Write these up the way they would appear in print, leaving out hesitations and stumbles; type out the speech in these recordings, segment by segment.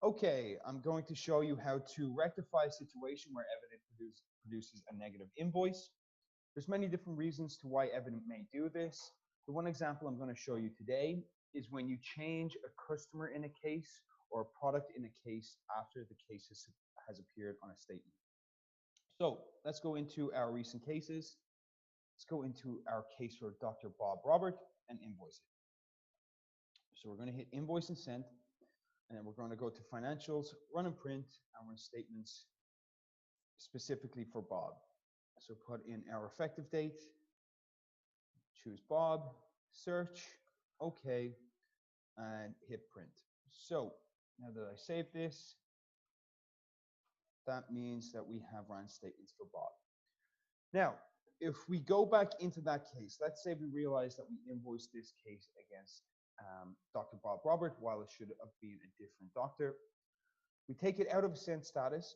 Okay, I'm going to show you how to rectify a situation where Evident produces a negative invoice. There's many different reasons to why Evident may do this. The one example I'm going to show you today is when you change a customer in a case or a product in a case after the case has appeared on a statement. So let's go into our recent cases. Let's go into our case for Dr. Bob Robert and invoice it. So we're going to hit invoice and send. And then we're going to go to financials, run and print, and run statements specifically for Bob. So put in our effective date, choose Bob, search, OK, and hit print. So now that I save this, that means that we have run statements for Bob. Now, if we go back into that case, let's say we realize that we invoiced this case against Dr. Bob Robert, while it should have been a different doctor. We take it out of sent status.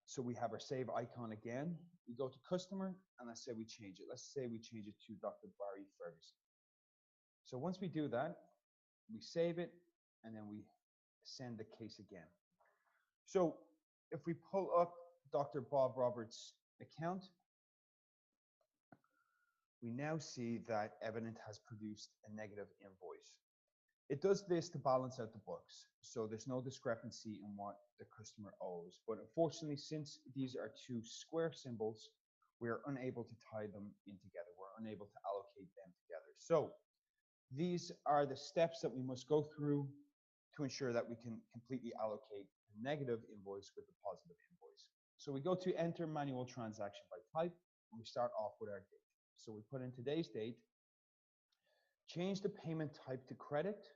So we have our save icon again. We go to customer, and let's say we change it. Let's say we change it to Dr. Barry Ferguson. So once we do that, we save it, and then we send the case again. So if we pull up Dr. Bob Roberts' account, we now see that Evident has produced a negative invoice. It does this to balance out the books, so there's no discrepancy in what the customer owes. But unfortunately, since these are two square symbols, we are unable to tie them in together. We're unable to allocate them together. So these are the steps that we must go through to ensure that we can completely allocate the negative invoice with the positive invoice. So we go to enter manual transaction by type, and we start off with our date. So we put in today's date, change the payment type to credit.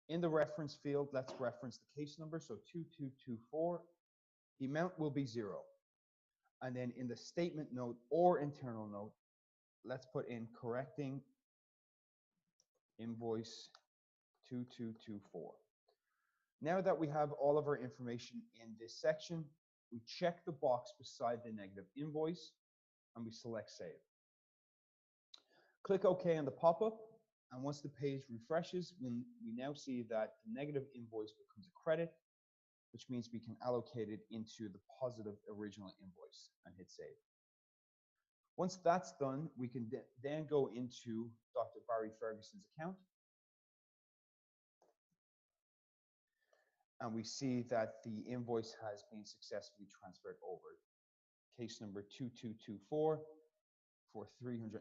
In the reference field, let's reference the case number, so 2224. The amount will be 0. And then in the statement note or internal note, let's put in correcting invoice 2224. Now that we have all of our information in this section, we check the box beside the negative invoice, and we select save. Click OK on the pop-up, and once the page refreshes, we now see that the negative invoice becomes a credit, which means we can allocate it into the positive original invoice and hit save. Once that's done, we can then go into Dr. Barry Ferguson's account, and we see that the invoice has been successfully transferred over. Case number 2224 for $398.